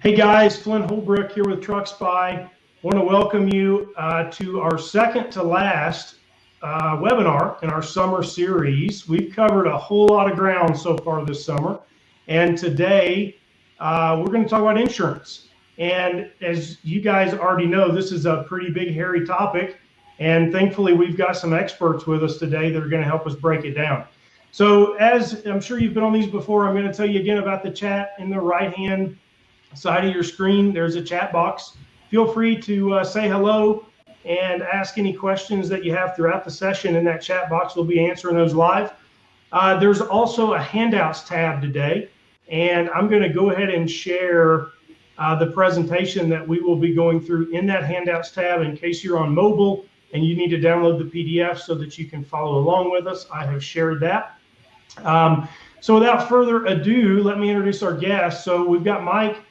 Hey guys, Flynn Holbrook here with TruckSpy. Want to welcome you to our second to last webinar in our summer series. We've covered a whole lot of ground so far this summer, and today we're going to talk about insurance. And as you guys already know, this is a pretty big, hairy topic, and thankfully we've got some experts with us today that are going to help us break it down. So as I'm sure you've been on these before, I'm going to tell you again about the chat in the right-hand side of your screen. There's a chat box. Feel free to say hello and ask any questions that you have throughout the session in that chat box. We'll be answering those live. There's also a handouts tab today, and I'm going to go ahead and share the presentation that we will be going through in that handouts tab in case you're on mobile and you need to download the PDF so that you can follow along with us. I have shared that. So without further ado, let me introduce our guest. So we've got Mike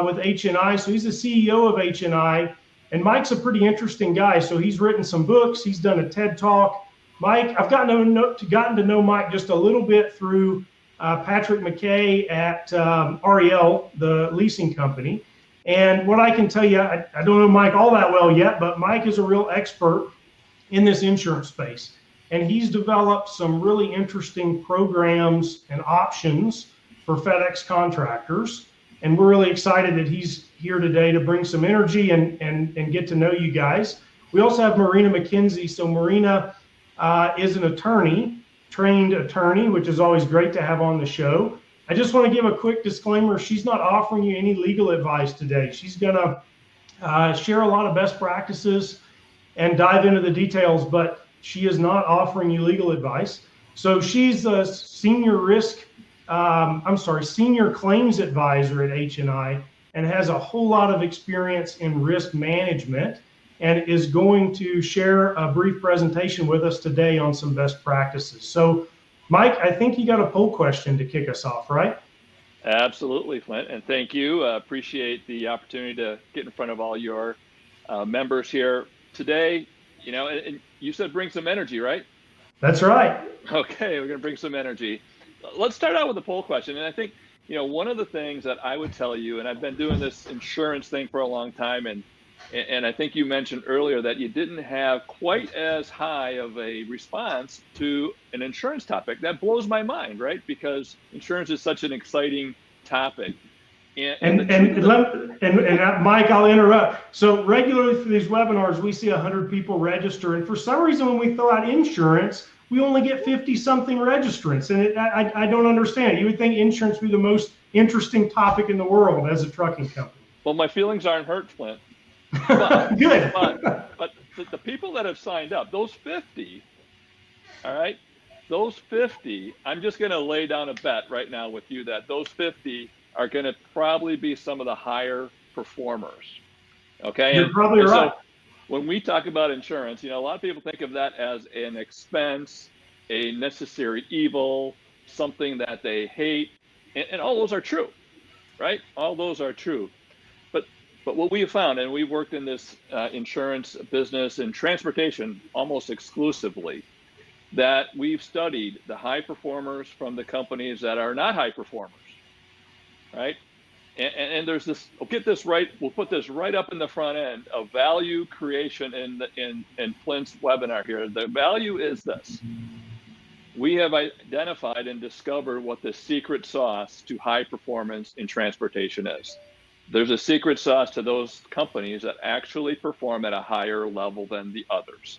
with HNI. So he's the CEO of HNI, and Mike's a pretty interesting guy. So he's written some books. He's done a TED Talk. Mike, I've gotten to know Mike just a little bit through Patrick McKay at REL, the leasing company. And what I can tell you, I don't know Mike all that well yet, but Mike is a real expert in this insurance space. And he's developed some really interesting programs and options for FedEx contractors. And we're really excited that he's here today to bring some energy and get to know you guys. We also have Marina McKenzie. So Marina is an attorney, trained attorney, which is always great to have on the show. I just want to give a quick disclaimer. She's not offering you any legal advice today. She's going to share a lot of best practices and dive into the details, but she is not offering you legal advice. So she's a senior claims advisor at HNI and has a whole lot of experience in risk management and is going to share a brief presentation with us today on some best practices. So Mike, I think you got a poll question to kick us off, right? Absolutely, Flint, and thank you. Appreciate the opportunity to get in front of all your members here today. You know, and you said bring some energy, right? That's right. Okay, we're going to bring some energy. Let's start out with a poll question. And I think, you know, one of the things that I would tell you, and I've been doing this insurance thing for a long time, and I think you mentioned earlier that you didn't have quite as high of a response to an insurance topic. That blows my mind, right? Because insurance is such an exciting topic. And Mike, I'll interrupt. So regularly for these webinars, we see 100 people register. And for some reason, when we throw out insurance, we only get 50-something registrants. And I don't understand. You would think insurance would be the most interesting topic in the world as a trucking company. Well, my feelings aren't hurt, Flint. Good. But the people that have signed up, those 50, all right, those 50, I'm just going to lay down a bet right now with you that those 50 are going to probably be some of the higher performers. Okay. You're probably right. So when we talk about insurance, you know, a lot of people think of that as an expense, a necessary evil, something that they hate. And all those are true, right? All those are true. But what we have found, and we've worked in this insurance business and transportation almost exclusively, that we've studied the high performers from the companies that are not high performers, right? And there's this, we'll get this right, we'll put this right up in the front end of value creation in Flint's webinar here. The value is this. We have identified and discovered what the secret sauce to high performance in transportation is. There's a secret sauce to those companies that actually perform at a higher level than the others.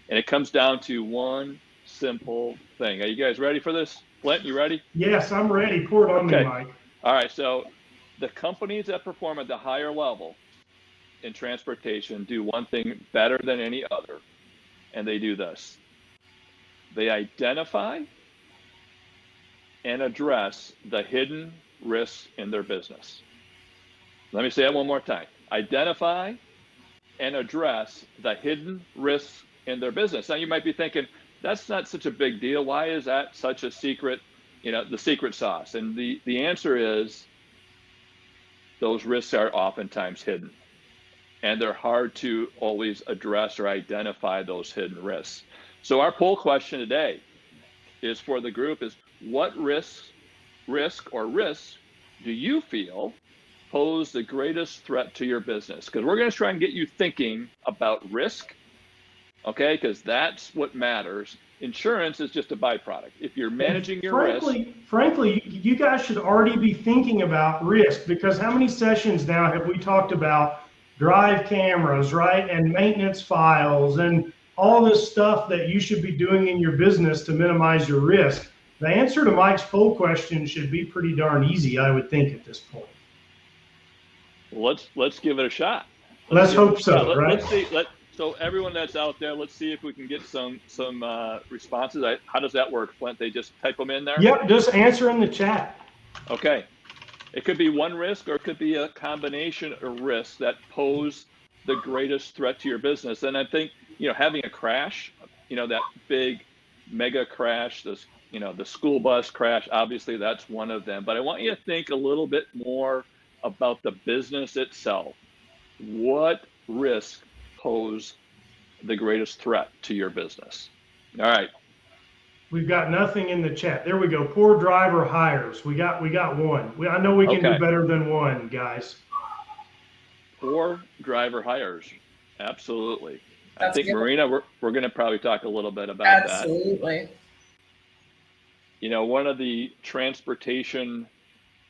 And it comes down to one simple thing. Are you guys ready for this? Flint, you ready? Yes, I'm ready. Pour it on me, Mike. All right, so the companies that perform at the higher level in transportation do one thing better than any other, and they do this. They identify and address the hidden risks in their business. Let me say that one more time. Identify and address the hidden risks in their business. Now you might be thinking, that's not such a big deal. Why is that such a secret, you know, the secret sauce? And the answer is those risks are oftentimes hidden. And they're hard to always address or identify those hidden risks. So our poll question today is for the group is, what risk or risks do you feel pose the greatest threat to your business? Because we're going to try and get you thinking about risk, okay? Because that's what matters. Insurance is just a byproduct. If you're managing your risk. Frankly, you guys should already be thinking about risk, because how many sessions now have we talked about drive cameras, right? And maintenance files and all this stuff that you should be doing in your business to minimize your risk. The answer to Mike's poll question should be pretty darn easy, I would think, at this point. Let's give it a shot. Let's hope so, right? Let's see. So everyone that's out there, let's see if we can get some responses. How does that work, Flint? They just type them in there? Yep, just answer in the chat. Okay. It could be one risk, or it could be a combination of risks that pose the greatest threat to your business. And I think, having a crash, that big mega crash, the school bus crash, obviously that's one of them. But I want you to think a little bit more about the business itself. What risk pose the greatest threat to your business? All right. We've got nothing in the chat. There we go. Poor driver hires. We got one. I know we can do better than one, guys. Poor driver hires. Absolutely. That's I think, good. Marina, we're going to probably talk a little bit about Absolutely. that. One of the transportation,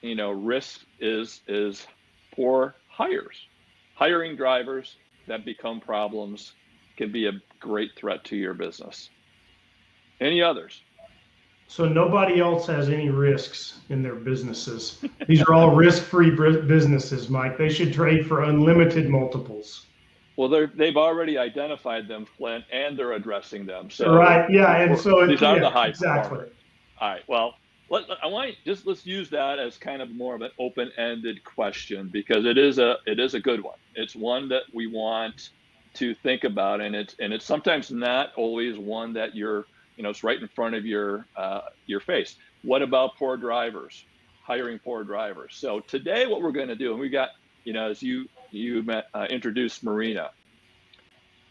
risks is poor hires. Hiring drivers that become problems can be a great threat to your business. Any others? So nobody else has any risks in their businesses. These are all risk-free businesses, Mike. They should trade for unlimited multiples. Well, they've already identified them, Flint, and they're addressing them. So right, yeah, and so these are the high exactly. performers. All right. Well, let's use that as kind of more of an open-ended question, because it is a good one. It's one that we want to think about, and it's sometimes not always one that it's right in front of your face. What about poor drivers? Hiring poor drivers. So today, what we're going to do, and we got, as you introduced Marina.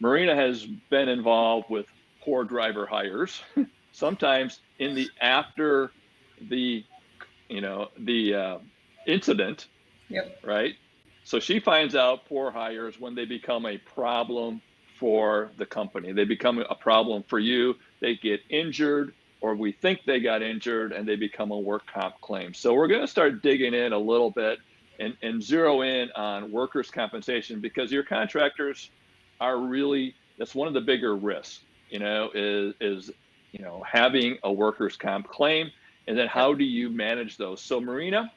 Marina has been involved with poor driver hires, sometimes after the incident. Yep. Right. So she finds out poor hires when they become a problem for the company. They become a problem for you. They get injured, or we think they got injured, and they become a work comp claim. So we're going to start digging in a little bit and zero in on workers' compensation, because your contractors are really, that's one of the bigger risks, is having a workers' comp claim, and then how do you manage those? So Marina,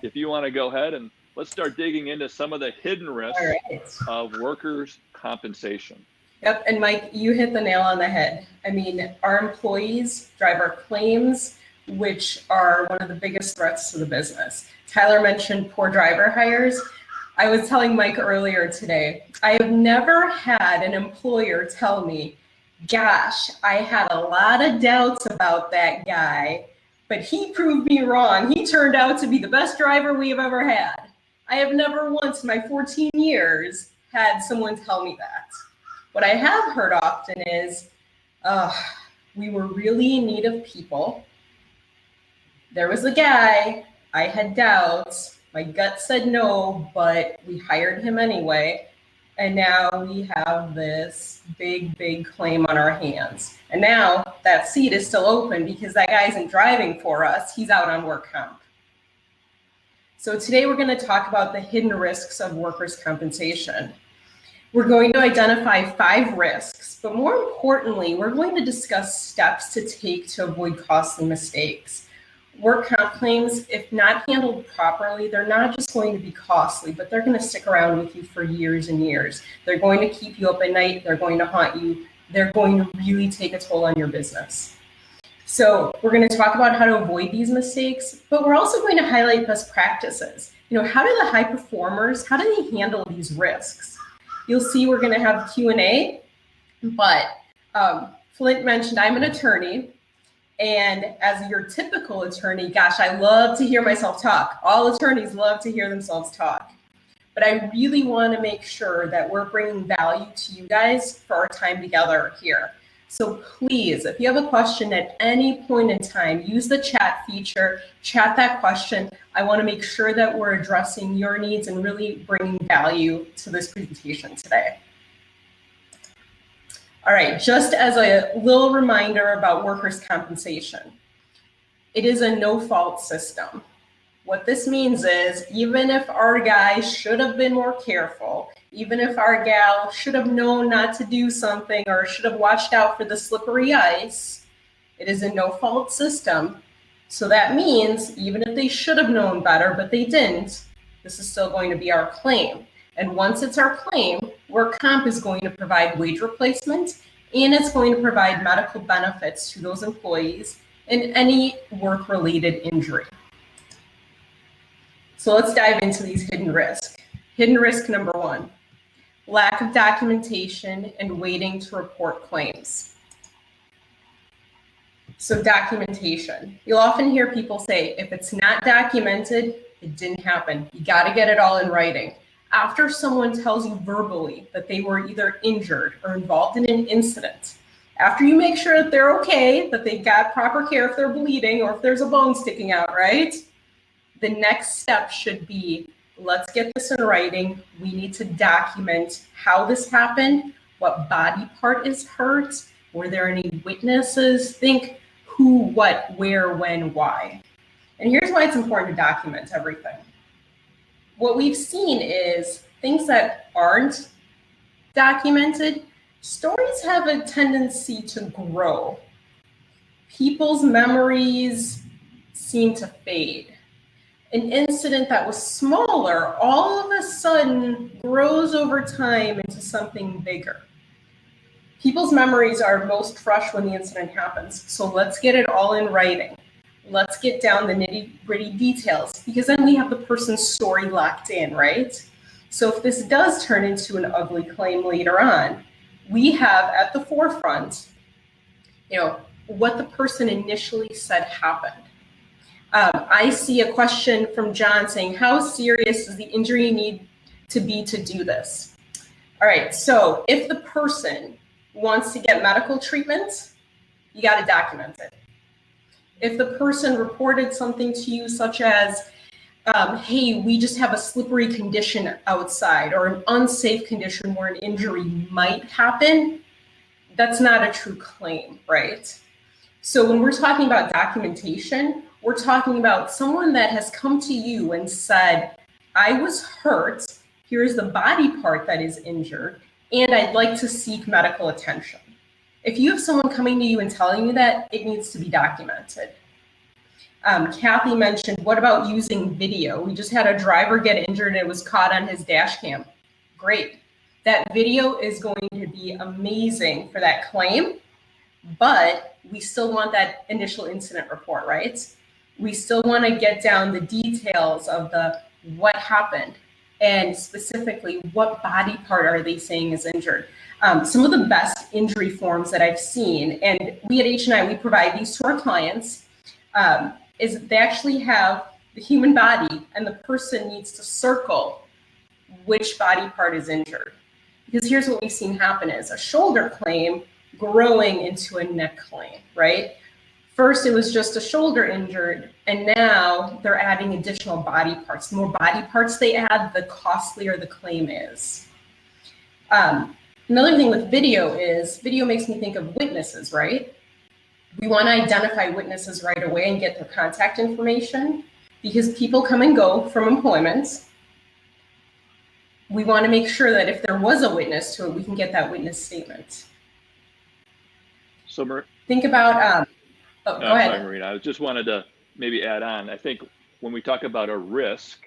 if you want to go ahead and let's start digging into some of the hidden risks of workers' compensation. Yep, and Mike, you hit the nail on the head. I mean, our employees drive our claims, which are one of the biggest threats to the business. Tyler mentioned poor driver hires. I was telling Mike earlier today, I have never had an employer tell me, gosh, I had a lot of doubts about that guy, but he proved me wrong. He turned out to be the best driver we have ever had. I have never once in my 14 years had someone tell me that. What I have heard often is, we were really in need of people. There was a guy, I had doubts, my gut said no, but we hired him anyway. And now we have this big, big claim on our hands. And now that seat is still open because that guy isn't driving for us, he's out on work comp. So today we're going to talk about the hidden risks of workers' compensation. We're going to identify 5 risks, but more importantly, we're going to discuss steps to take to avoid costly mistakes. Work comp claims, if not handled properly, they're not just going to be costly, but they're going to stick around with you for years and years. They're going to keep you up at night. They're going to haunt you. They're going to really take a toll on your business. So we're going to talk about how to avoid these mistakes, but we're also going to highlight best practices. How do the high performers, how do they handle these risks? You'll see we're going to have Q&A, but Flint mentioned I'm an attorney. And as your typical attorney, gosh, I love to hear myself talk. All attorneys love to hear themselves talk. But I really want to make sure that we're bringing value to you guys for our time together here. So please, if you have a question at any point in time, use the chat feature, chat that question. I want to make sure that we're addressing your needs and really bringing value to this presentation today. All right, just as a little reminder about workers' compensation, it is a no-fault system. What this means is, even if our guy should have been more careful, even if our gal should have known not to do something or should have watched out for the slippery ice, it is a no-fault system. So that means even if they should have known better, but they didn't, this is still going to be our claim. And once it's our claim, work comp is going to provide wage replacement, and it's going to provide medical benefits to those employees in any work-related injury. So let's dive into these hidden risks. Hidden risk number 1, lack of documentation and waiting to report claims. So documentation. You'll often hear people say, if it's not documented, it didn't happen. You got to get it all in writing. After someone tells you verbally that they were either injured or involved in an incident, after you make sure that they're okay, that they got proper care if they're bleeding or if there's a bone sticking out, right? The next step should be, let's get this in writing. We need to document how this happened, what body part is hurt, were there any witnesses, think who, what, where, when, why. And here's why it's important to document everything. What we've seen is things that aren't documented, stories have a tendency to grow. People's memories seem to fade. An incident that was smaller all of a sudden grows over time into something bigger. People's memories are most fresh when the incident happens. So let's get it all in writing. Let's get down the nitty-gritty details, because then we have the person's story locked in, right? So if this does turn into an ugly claim later on, we have at the forefront, what the person initially said happened. I see a question from John saying, how serious does the injury need to be to do this? All right, so if the person wants to get medical treatment, you got to document it. If the person reported something to you such as, hey, we just have a slippery condition outside or an unsafe condition where an injury might happen, that's not a true claim, right? So when we're talking about documentation, we're talking about someone that has come to you and said, I was hurt, here's the body part that is injured, and I'd like to seek medical attention. If you have someone coming to you and telling you that, it needs to be documented. Kathy mentioned, what about using video? We just had a driver get injured and it was caught on his dash cam. Great. That video is going to be amazing for that claim, but we still want that initial incident report, right? We still want to get down the details of what happened and specifically what body part are they saying is injured. Some of the best injury forms that I've seen, and we at H&I, we provide these to our clients, is they actually have the human body and the person needs to circle which body part is injured. Because here's what we've seen happen is a shoulder claim growing into a neck claim, right? First, it was just a shoulder injured, and now they're adding additional body parts. The more body parts they add, the costlier the claim is. Another thing with video is, video makes me think of witnesses, right? We want to identify witnesses right away and get their contact information because people come and go from employment. We want to make sure that if there was a witness to it, we can get that witness statement. So, think about, go ahead. Sorry, Marina. I just wanted to maybe add on. I think when we talk about a risk,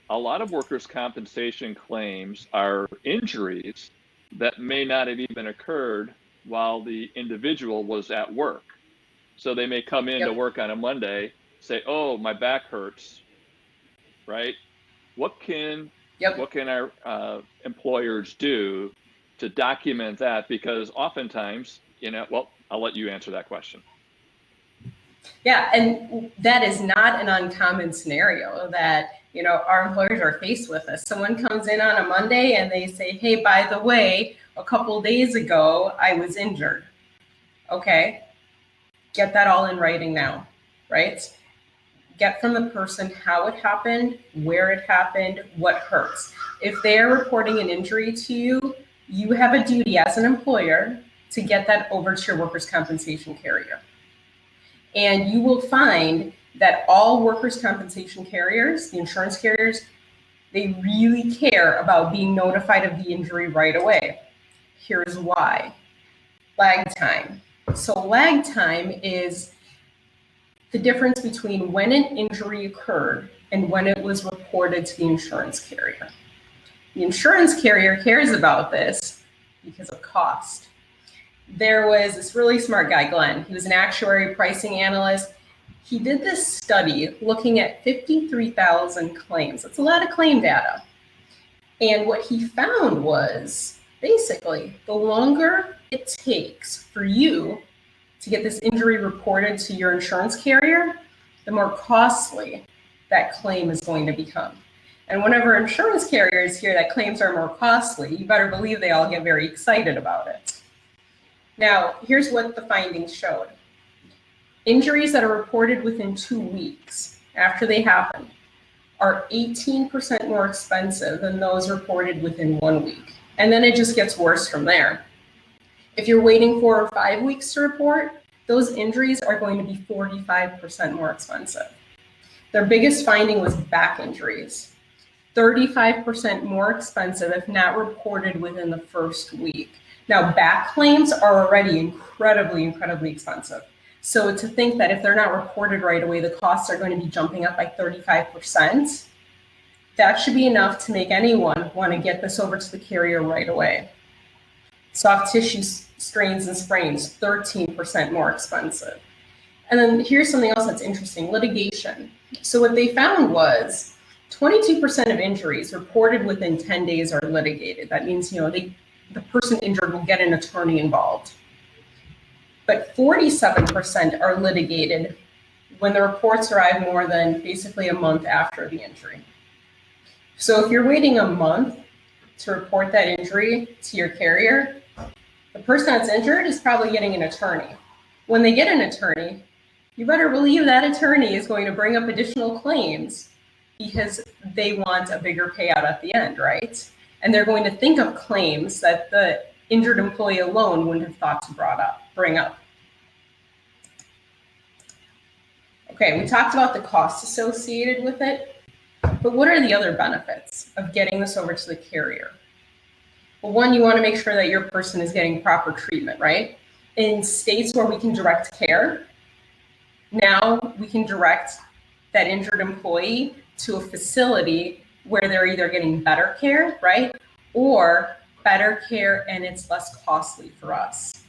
a lot of workers' compensation claims are injuries that may not have even occurred while the individual was at work. So they may come in to work on a Monday, say, oh, my back hurts, right? What can our employers do to document that? Because oftentimes, well, I'll let you answer that question. Yeah, and that is not an uncommon scenario that, our employers are faced with this. Someone comes in on a Monday and they say, hey, by the way, a couple days ago, I was injured. Okay, get that all in writing now, right? get from the person how it happened, where it happened, what hurts. If they're reporting an injury to you, you have a duty as an employer to get that over to your workers' compensation carrier. And you will find that all workers' compensation carriers, the insurance carriers, they really care about being notified of the injury right away. Here's why. Lag time. So lag time is the difference between when an injury occurred and when it was reported to the insurance carrier. The insurance carrier cares about this because of cost. There was this really smart guy, Glenn. He was an actuary pricing analyst. He did this study looking at 53,000 claims. That's a lot of claim data. And what he found was basically the longer it takes for you to get this injury reported to your insurance carrier, the more costly that claim is going to become. And whenever insurance carriers hear that claims are more costly, you better believe they all get very excited about it. Now, here's what the findings showed. Injuries that are reported within 2 weeks after they happen are 18% more expensive than those reported within 1 week. And then it just gets worse from there. If you're waiting 4 or 5 weeks to report, those injuries are going to be 45% more expensive. Their biggest finding was back injuries. 35% more expensive if not reported within the first week. Now, back claims are already incredibly expensive. So to think that if they're not reported right away, the costs are going to be jumping up by 35%, that should be enough to make anyone want to get this over to the carrier right away. Soft tissue strains and sprains, 13% more expensive. And then here's something else that's interesting, litigation. So what they found was 22% of injuries reported within 10 days are litigated. That means, the person injured will get an attorney involved. But 47% are litigated when the reports arrive more than basically a month after the injury. So if you're waiting a month to report that injury to your carrier, the person that's injured is probably getting an attorney. When they get an attorney, you better believe that attorney is going to bring up additional claims because they want a bigger payout at the end, right? And they're going to think of claims that the injured employee alone wouldn't have thought to bring up. Okay, we talked about the costs associated with it, but what are the other benefits of getting this over to the carrier? Well, one, you want to make sure that your person is getting proper treatment, right? In states where we can direct care, now we can direct that injured employee to a facility where they're either getting better care, right? Or better care and it's less costly for us.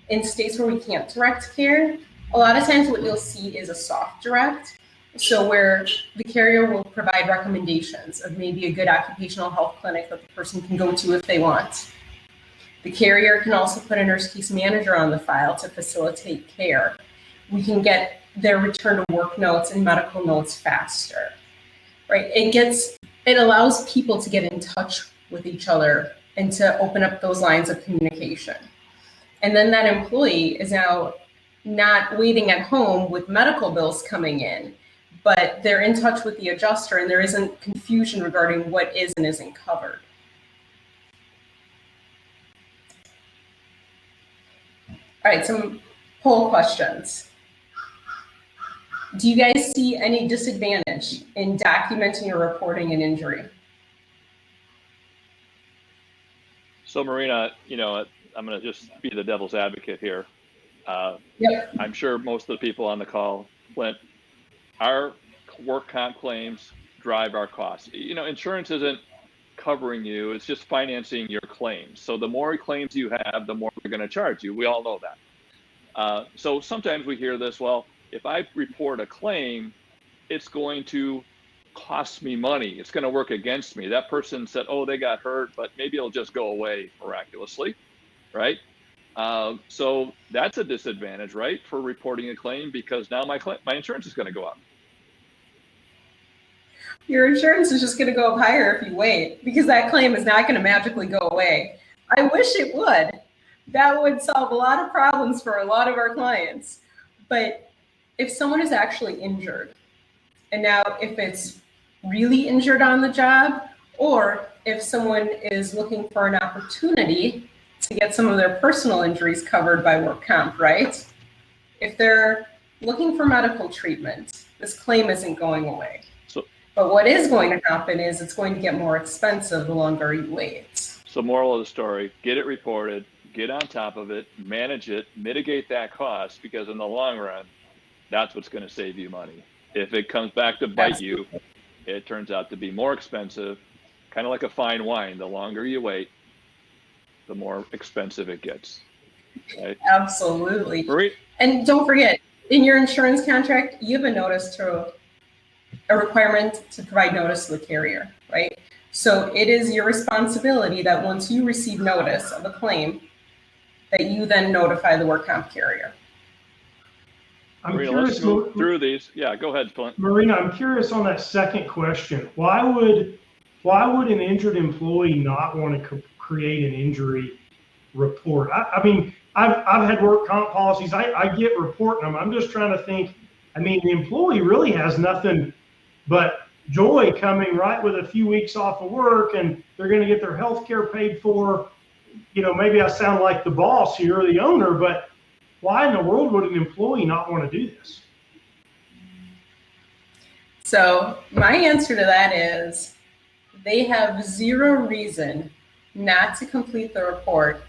In states where we can't direct care, a lot of times what you'll see is a soft direct. So where the carrier will provide recommendations of maybe a good occupational health clinic that the person can go to if they want. The carrier can also put a nurse case manager on the file to facilitate care. We can get their return to work notes and medical notes faster, right? It allows people to get in touch with each other and to open up those lines of communication. And then that employee is now not waiting at home with medical bills coming in, but they're in touch with the adjuster and there isn't confusion regarding what is and isn't covered. All right, some poll questions. Do you guys see any disadvantage in documenting or reporting an injury? So Marina, I'm going to just be the devil's advocate here. Yep. I'm sure most of the people on the call, Clint, our work comp claims drive our costs. Insurance isn't covering you, it's just financing your claims. So the more claims you have, the more they're going to charge you. We all know that. So sometimes we hear this, well, if I report a claim, it's going to cost me money. It's going to work against me. That person said, oh, they got hurt, but maybe it'll just go away miraculously, right? So that's a disadvantage, right, for reporting a claim, because now my insurance is going to go up. Your insurance is just going to go up higher if you wait, because that claim is not going to magically go away. I wish it would. That would solve a lot of problems for a lot of our clients. But if someone is actually injured And now if it's really injured on the job, or if someone is looking for an opportunity to get some of their personal injuries covered by work comp, right? If they're looking for medical treatment, this claim isn't going away. But what is going to happen is it's going to get more expensive the longer you wait. So moral of the story, get it reported, get on top of it, manage it, mitigate that cost, because in the long run, that's what's going to save you money. If it comes back to bite you, it turns out to be more expensive, kind of like a fine wine. The longer you wait, the more expensive it gets. Right? Absolutely. Marie? And don't forget, in your insurance contract, you have a requirement to provide notice to the carrier, right? So it is your responsibility that once you receive notice of a claim, that you then notify the work comp carrier. Marina, let's move through these. Yeah, go ahead, Clint. Marina, I'm curious on that second question. Why would an injured employee not want to create an injury report? I mean, I've had work comp policies. I get reporting them. I'm just trying to think. I mean, the employee really has nothing but joy coming right with a few weeks off of work, and they're going to get their health care paid for. You know, maybe I sound like the boss here or the owner, but why in the world would an employee not want to do this? So my answer to that is they have zero reason not to complete the report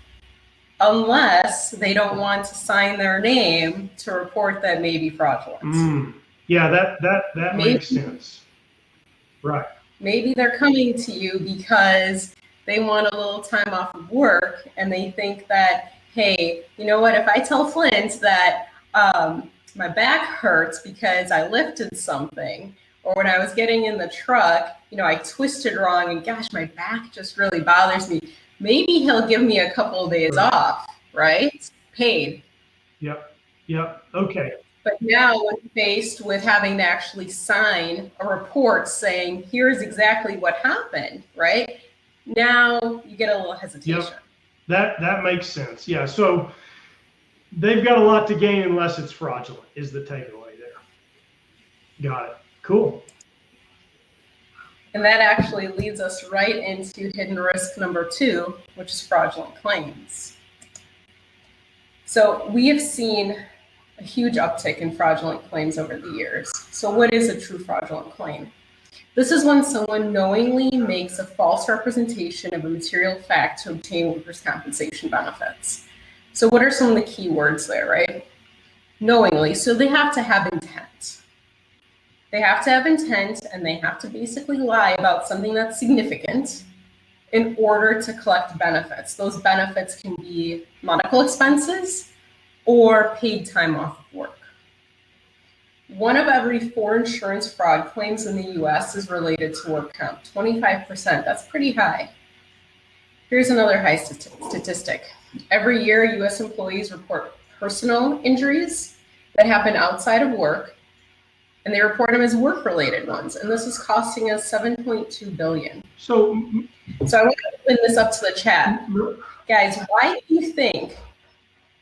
unless they don't want to sign their name to report that may be fraudulent. Yeah, that makes sense. Right. Maybe they're coming to you because they want a little time off of work and they think that, hey, you know what, if I tell Flint that my back hurts because I lifted something, or when I was getting in the truck, you know, I twisted wrong and gosh, my back just really bothers me. Maybe he'll give me a couple of days off, right? Paid. Yep. Okay. But now when faced with having to actually sign a report saying, here's exactly what happened, right? Now you get a little hesitation. Yep. That makes sense. Yeah. So they've got a lot to gain unless it's fraudulent is the takeaway there. Got it. Cool. And that actually leads us right into hidden risk number 2, which is fraudulent claims. So we have seen a huge uptick in fraudulent claims over the years. So what is a true fraudulent claim? This is when someone knowingly makes a false representation of a material fact to obtain workers' compensation benefits. So what are some of the key words there, right? Knowingly. So they have to have intent. They have to have intent, and they have to basically lie about something that's significant in order to collect benefits. Those benefits can be medical expenses or paid time off of work. 1 of every 4 insurance fraud claims in the US is related to work comp, 25%. That's pretty high. Here's another high statistic. Every year, US employees report personal injuries that happen outside of work, and they report them as work-related ones. And this is costing us $7.2 billion. So I want to open this up to the chat. Guys, why do you think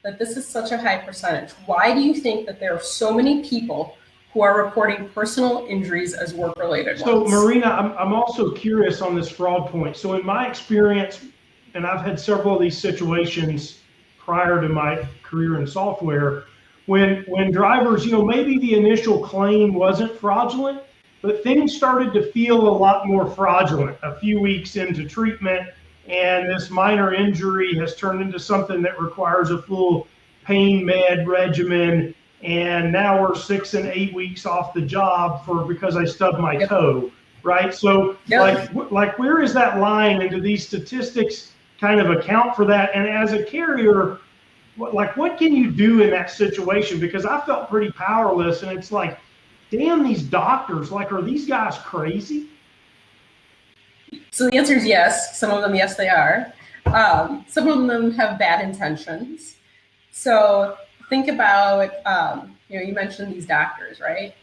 that this is such a high percentage? Why do you think that there are so many people who are reporting personal injuries as work-related ones? So Marina, I'm also curious on this fraud point. So in my experience, and I've had several of these situations prior to my career in software, when drivers, you know, maybe the initial claim wasn't fraudulent, but things started to feel a lot more fraudulent a few weeks into treatment, and this minor injury has turned into something that requires a full pain med regimen, and now we're 6 and 8 weeks off the job because I stubbed my toe, right? So like where is that line, and do these statistics kind of account for that? And as a carrier, what can you do in that situation? Because I felt pretty powerless, and it's like, damn, these doctors, like, are these guys crazy? So the answer is yes. Some of them, yes, they are. Some of them have bad intentions. So think about, you mentioned these doctors, right?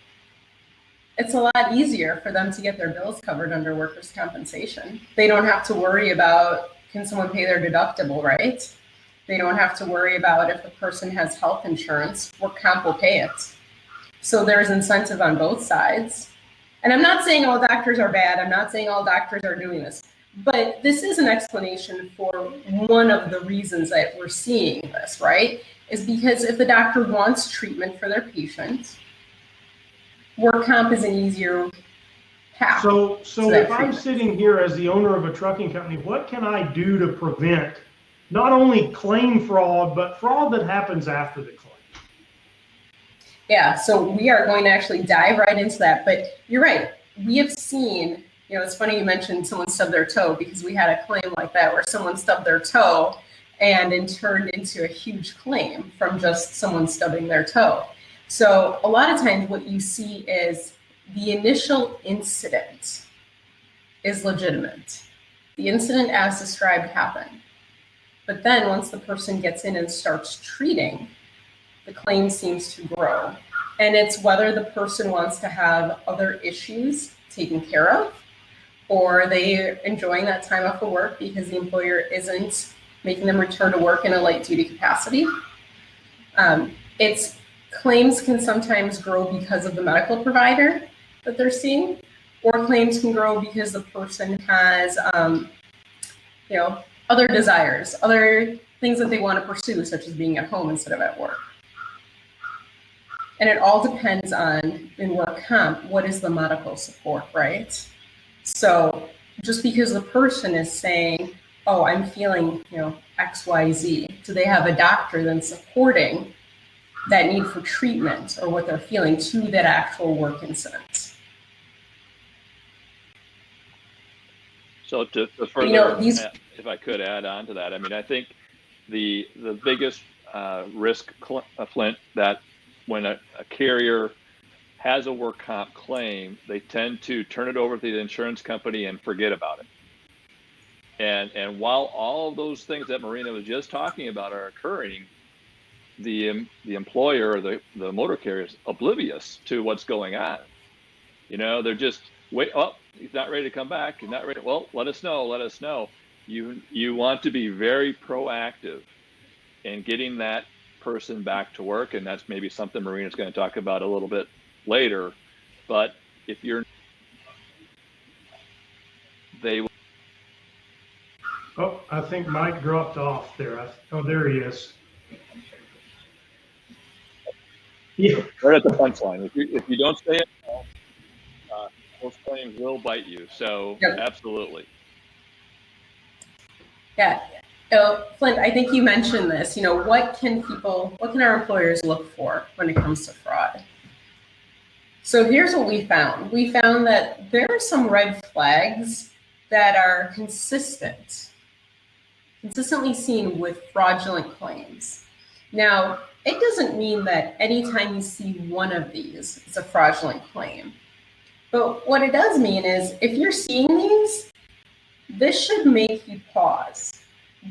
It's a lot easier for them to get their bills covered under workers' compensation. They don't have to worry about, can someone pay their deductible, right? They don't have to worry about if the person has health insurance, work comp will pay it. So there's incentive on both sides. And I'm not saying all doctors are bad. I'm not saying all doctors are doing this. But this is an explanation for one of the reasons that we're seeing this, right? Is because if the doctor wants treatment for their patient, work comp is an easier path. So to that if I'm treatment. sitting here as the owner of a trucking company, what can I do to prevent not only claim fraud, but fraud that happens after the claim? Yeah, so we are going to actually dive right into that. But you're right. We have seen, it's funny you mentioned someone stubbed their toe, because we had a claim like that where someone stubbed their toe and it turned into a huge claim from just someone stubbing their toe. So a lot of times what you see is the initial incident is legitimate. The incident as described happened. But then once the person gets in and starts treating, the claim seems to grow. And it's whether the person wants to have other issues taken care of, or they're enjoying that time off of work because the employer isn't making them return to work in a light duty capacity. It's claims can sometimes grow because of the medical provider that they're seeing, or claims can grow because the person has, other desires, other things that they want to pursue, such as being at home instead of at work. And it all depends on, in work comp, what is the medical support, right? So just because the person is saying, oh, I'm feeling, X, Y, Z, do they have a doctor then supporting that need for treatment or what they're feeling to that actual work incident? So to further, these, if I could add on to that, I think the biggest risk, Flint, that when a carrier has a work comp claim, they tend to turn it over to the insurance company and forget about it. And while all of those things that Marina was just talking about are occurring, the employer or the motor carrier is oblivious to what's going on. They're just wait. Oh, he's not ready to come back. He's not ready. Well, let us know. You want to be very proactive in getting that person back to work, and that's maybe something Marina's going to talk about a little bit later. But if you're, they will. Oh, I think Mike dropped off there. Oh, there he is. Yeah. Right at the punchline. If you don't stay at home, those claims will bite you. So Yep. Absolutely. Yeah. Flint, I think you mentioned this. What can our employers look for when it comes to fraud? So here's what we found. We found that there are some red flags that are consistently seen with fraudulent claims. Now, it doesn't mean that anytime you see one of these, it's a fraudulent claim. But what it does mean is if you're seeing these, this should make you pause.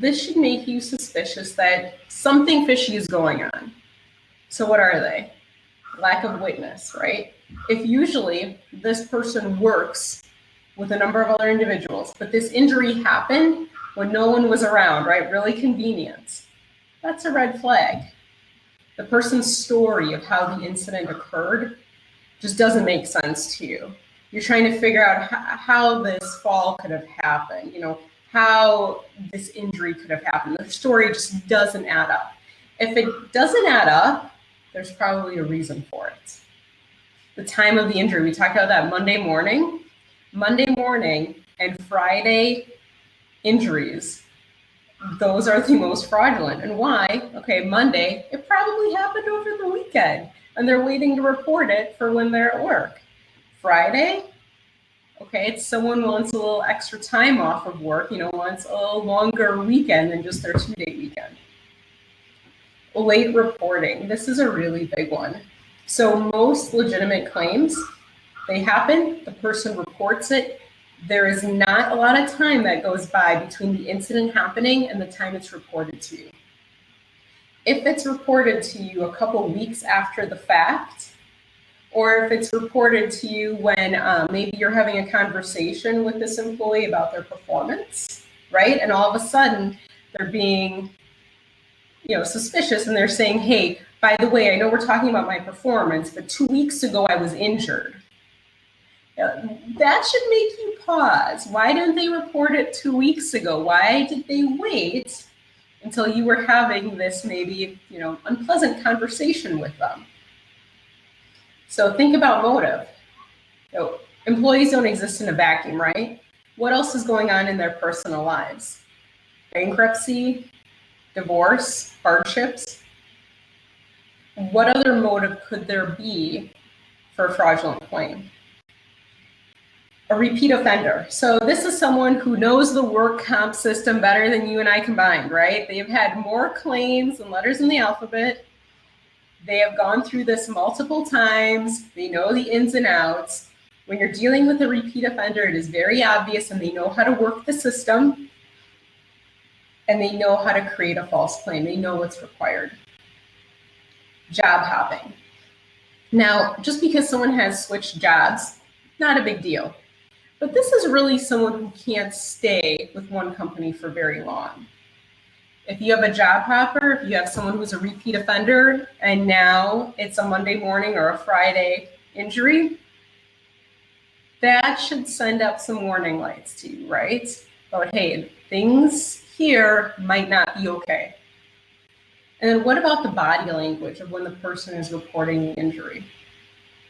This should make you suspicious that something fishy is going on. So what are they? Lack of witness, right? If usually this person works with a number of other individuals, but this injury happened when no one was around, right? Really convenient. That's a red flag. The person's story of how the incident occurred just doesn't make sense to you. You're trying to figure out how this fall could have happened, how this injury could have happened. The story just doesn't add up. If it doesn't add up, there's probably a reason for it. The time of the injury, we talked about that Monday morning and Friday injuries, those are the most fraudulent. And why? Okay, Monday, it probably happened over the weekend and they're waiting to report it for when they're at work. Friday, okay, it's someone wants a little extra time off of work, wants a little longer weekend than just their 2-day weekend. Late reporting, this is a really big one. So most legitimate claims, they happen, the person reports it. There is not a lot of time that goes by between the incident happening and the time it's reported to you. If it's reported to you a couple weeks after the fact, or if it's reported to you when maybe you're having a conversation with this employee about their performance, right? And all of a sudden they're being, suspicious and they're saying, hey, by the way, I know we're talking about my performance, but 2 weeks ago I was injured. That should make you pause. Why didn't they report it 2 weeks ago? Why did they wait until you were having this maybe, unpleasant conversation with them? So think about motive. Employees don't exist in a vacuum, right? What else is going on in their personal lives? Bankruptcy, divorce, hardships. What other motive could there be for a fraudulent claim? A repeat offender. So this is someone who knows the work comp system better than you and I combined, right? They've had more claims than letters in the alphabet. They have gone through this multiple times. They know the ins and outs. When you're dealing with a repeat offender, it is very obvious, and they know how to work the system, and they know how to create a false claim. They know what's required. Job hopping. Now, just because someone has switched jobs, not a big deal. But this is really someone who can't stay with one company for very long. If you have a job hopper, if you have someone who's a repeat offender, and now it's a Monday morning or a Friday injury, that should send up some warning lights to you, right? But hey, things here might not be okay. And then what about the body language of when the person is reporting the injury?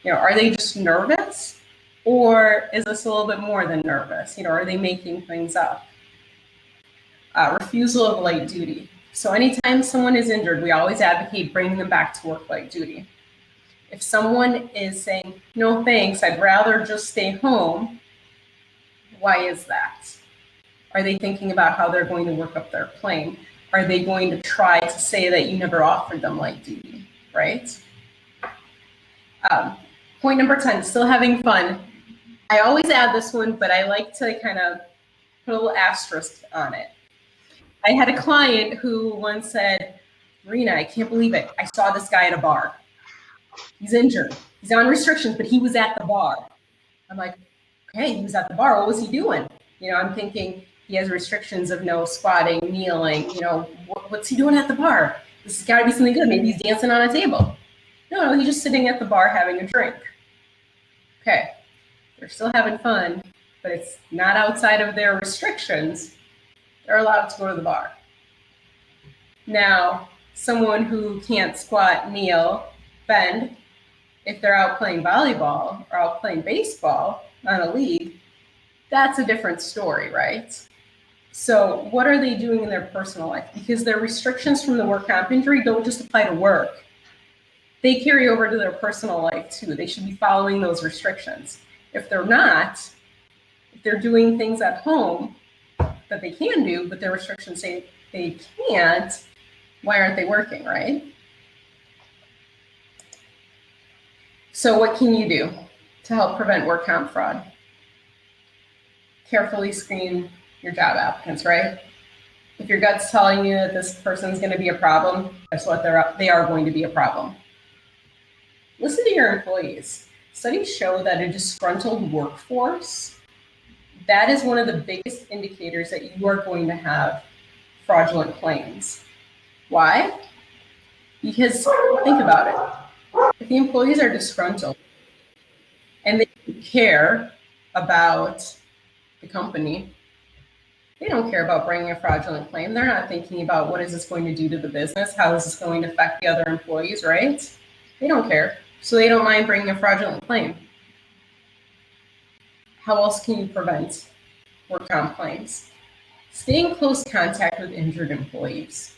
Are they just nervous? Or is this a little bit more than nervous? Are they making things up? Refusal of light duty. So anytime someone is injured, we always advocate bringing them back to work light duty. If someone is saying, no thanks, I'd rather just stay home, why is that? Are they thinking about how they're going to work up their claim? Are they going to try to say that you never offered them light duty, right? Point number 10, still having fun. I always add this one, but I like to kind of put a little asterisk on it. I had a client who once said, Marina, I can't believe it. I saw this guy at a bar. He's injured. He's on restrictions, but he was at the bar. I'm like, okay, he was at the bar. What was he doing? I'm thinking he has restrictions of no squatting, kneeling. What's he doing at the bar? This has got to be something good. Maybe he's dancing on a table. No, he's just sitting at the bar having a drink. Okay, they're still having fun, but it's not outside of their restrictions. They're allowed to go to the bar. Now, someone who can't squat, kneel, bend, if they're out playing volleyball or out playing baseball on a league, that's a different story, right? So what are they doing in their personal life? Because their restrictions from the work comp injury don't just apply to work. They carry over to their personal life too. They should be following those restrictions. If they're not, if they're doing things at home that they can do, but their restrictions say they can't, why aren't they working, right? So what can you do to help prevent work comp fraud? Carefully screen your job applicants, right? If your gut's telling you that this person's going to be a problem, guess what? They are going to be a problem. Listen to your employees. Studies show that a disgruntled workforce, that is one of the biggest indicators that you are going to have fraudulent claims. Why? Because think about it. If the employees are disgruntled and they care about the company, they don't care about bringing a fraudulent claim. They're not thinking about what is this going to do to the business? How is this going to affect the other employees, right? They don't care. So they don't mind bringing a fraudulent claim. How else can you prevent work comp claims? Stay in close contact with injured employees.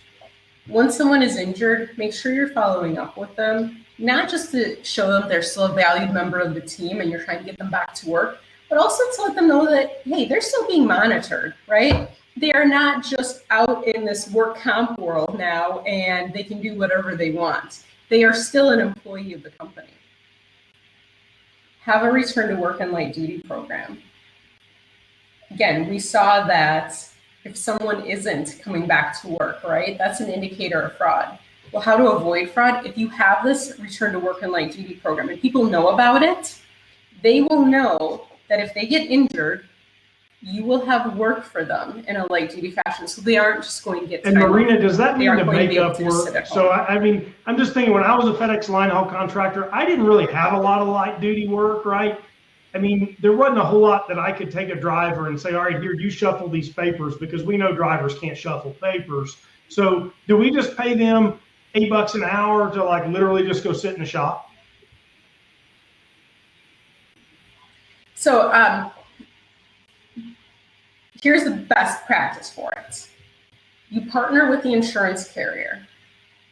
Once someone is injured, make sure you're following up with them, not just to show them they're still a valued member of the team and you're trying to get them back to work, but also to let them know that, hey, they're still being monitored, right? They are not just out in this work comp world now and they can do whatever they want. They are still an employee of the company. Have a return to work and light duty program. Again, we saw that if someone isn't coming back to work, right, that's an indicator of fraud. Well, how to avoid fraud? If you have this return to work and light duty program and people know about it, they will know that if they get injured, you will have work for them in a light duty fashion. So they aren't just going to get And Marina, does that mean to make up work? So I mean, I'm just thinking when I was a FedEx line haul contractor, I didn't really have a lot of light duty work, right? I mean, there wasn't a whole lot that I could take a driver and say, all right, here, you shuffle these papers, because we know drivers can't shuffle papers. So do we just pay them $8 an hour to like literally just go sit in the shop? So here's the best practice for it. You partner with the insurance carrier,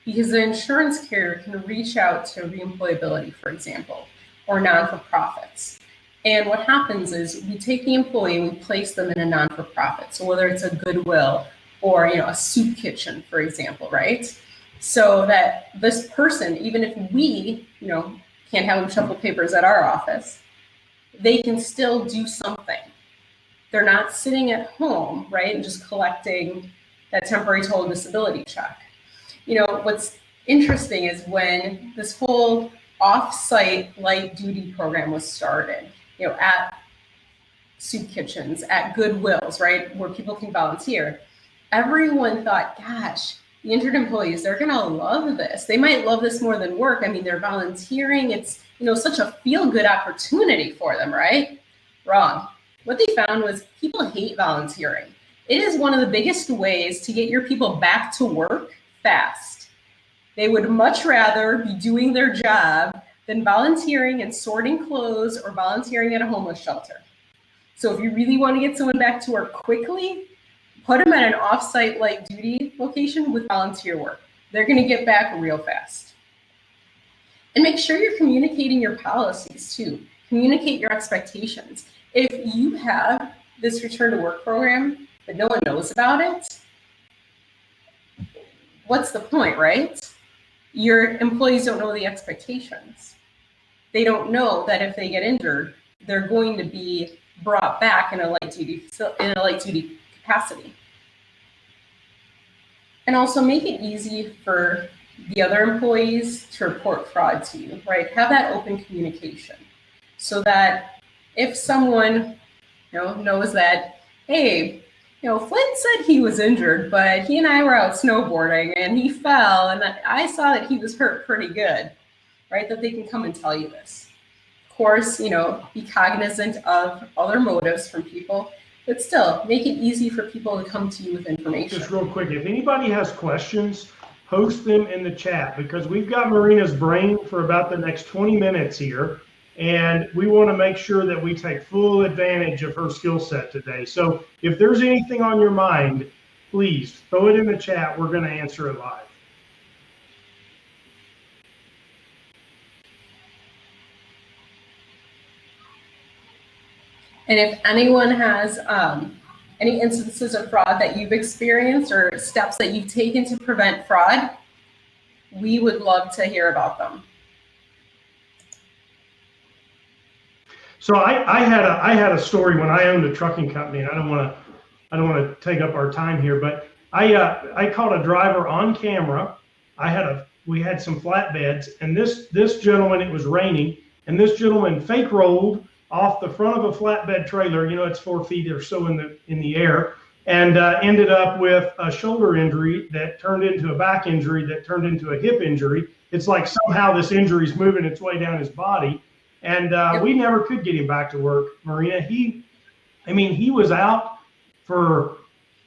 because the insurance carrier can reach out to reemployability, for example, or non-for-profits. And what happens is we take the employee and we place them in a non-for-profit. So whether it's a Goodwill or a soup kitchen, for example, right? So that this person, even if we can't have them shuffle papers at our office, they can still do something. They're not sitting at home, right, and just collecting that temporary total disability check. What's interesting is when this whole off-site light duty program was started, at soup kitchens, at Goodwills, right, where people can volunteer, everyone thought, gosh, the injured employees, they're gonna love this. They might love this more than work. I mean, they're volunteering. It's, such a feel-good opportunity for them, right? Wrong. What they found was people hate volunteering. It is one of the biggest ways to get your people back to work fast. They would much rather be doing their job than volunteering and sorting clothes or volunteering at a homeless shelter. So if you really want to get someone back to work quickly, put them at an off-site light duty location with volunteer work. They're going to get back real fast. And make sure you're communicating your policies too. Communicate your expectations. If you have this return to work program, but no one knows about it, what's the point, right? Your employees don't know the expectations. They don't know that if they get injured, they're going to be brought back in a light duty capacity. And also make it easy for the other employees to report fraud to you, right? Have that open communication so that if someone knows that, hey, Flint said he was injured, but he and I were out snowboarding and he fell and I saw that he was hurt pretty good, right? That they can come and tell you this. Of course, be cognizant of other motives from people, but still make it easy for people to come to you with information. Just real quick, if anybody has questions, post them in the chat, because we've got Marina's brain for about the next 20 minutes here. And we want to make sure that we take full advantage of her skill set today. So if there's anything on your mind, please throw it in the chat. We're going to answer it live. And if anyone has any instances of fraud that you've experienced or steps that you've taken to prevent fraud, we would love to hear about them. So I had a story when I owned a trucking company, and I don't want to take up our time here, but I caught a driver on camera. We had some flatbeds, and this gentleman, it was raining, and this gentleman fake rolled off the front of a flatbed trailer. It's 4 feet or so in the air, and ended up with a shoulder injury that turned into a back injury that turned into a hip injury. It's like somehow this injury is moving its way down his body. And we never could get him back to work, Marina. He was out for,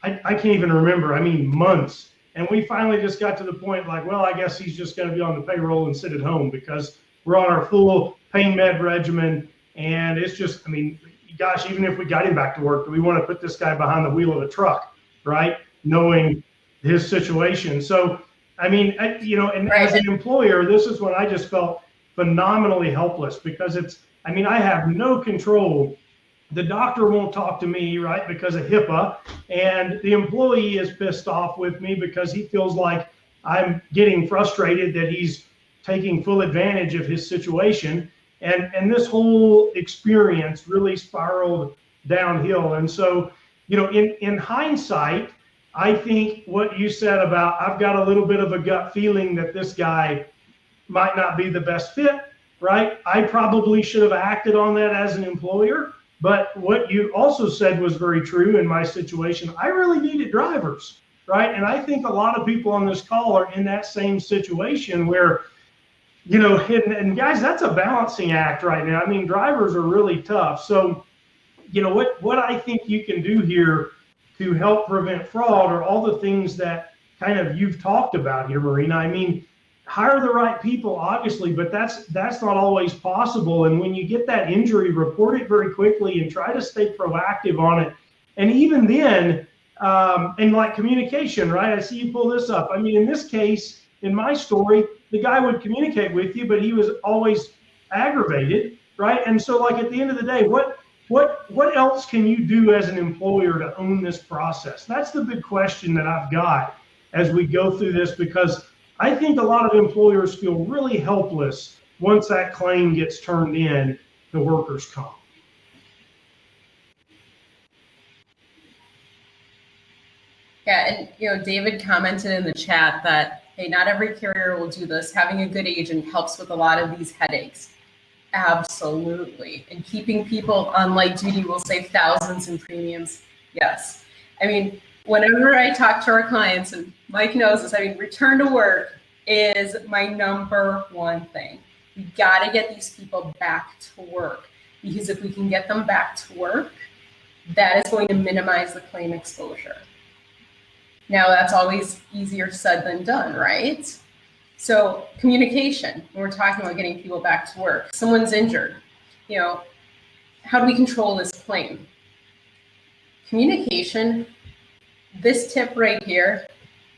I can't even remember, months. And we finally just got to the point like, well, I guess he's just going to be on the payroll and sit at home because we're on our full pain med regimen. And it's just, gosh, even if we got him back to work, do we want to put this guy behind the wheel of a truck, right? Knowing his situation. So, and as an employer, this is when I just felt phenomenally helpless, because I have no control. The doctor won't talk to me, right, because of HIPAA, and the employee is pissed off with me because he feels like I'm getting frustrated that he's taking full advantage of his situation, and this whole experience really spiraled downhill. And so, in hindsight, I think what you said about, I've got a little bit of a gut feeling that this guy might not be the best fit, right? I probably should have acted on that as an employer, but what you also said was very true in my situation. I really needed drivers, right? And I think a lot of people on this call are in that same situation where and guys, that's a balancing act right now. I mean, drivers are really tough. So, what I think you can do here to help prevent fraud are all the things that kind of you've talked about here, Marina. I mean, hire the right people, obviously, but that's not always possible. And when you get that injury, report it very quickly and try to stay proactive on it. And even then, and like communication, right? I see you pull this up. I mean, in this case, in my story, the guy would communicate with you, but he was always aggravated, right? And so, like, at the end of the day, what else can you do as an employer to own this process? That's the big question that I've got as we go through this, because I think a lot of employers feel really helpless once that claim gets turned in to workers' comp. Yeah, and David commented in the chat that, hey, not every carrier will do this. Having a good agent helps with a lot of these headaches. Absolutely. And keeping people on light duty will save thousands in premiums. Yes. I mean, whenever I talk to our clients, and Mike knows this, I mean, return to work is my number one thing. We got to get these people back to work, because if we can get them back to work, that is going to minimize the claim exposure. Now, that's always easier said than done, right? So communication, when we're talking about getting people back to work, someone's injured, how do we control this claim? Communication, this tip right here,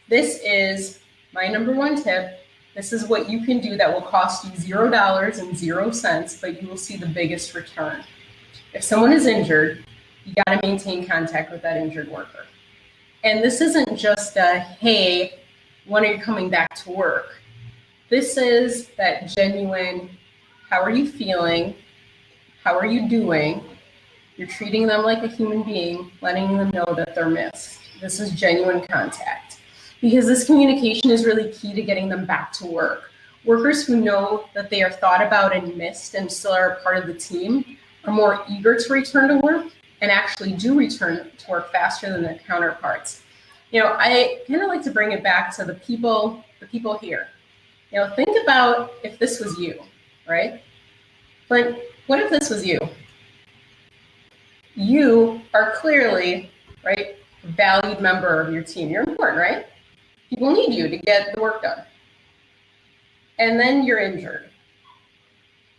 this is my number one tip. This is what you can do that will cost you $0 and 0 cents, but you will see the biggest return. If someone is injured, you got to maintain contact with that injured worker. And this isn't just a, hey, when are you coming back to work? This is that genuine, how are you feeling? How are you doing? You're treating them like a human being, letting them know that they're missed. This is genuine contact, because this communication is really key to getting them back to work. Workers who know that they are thought about and missed and still are a part of the team are more eager to return to work and actually do return to work faster than their counterparts. I kind of like to bring it back to the people here. Think about if this was you, right? But what if this was you? You are clearly, right, a valued member of your team. You're important, right? People need you to get the work done. And then you're injured.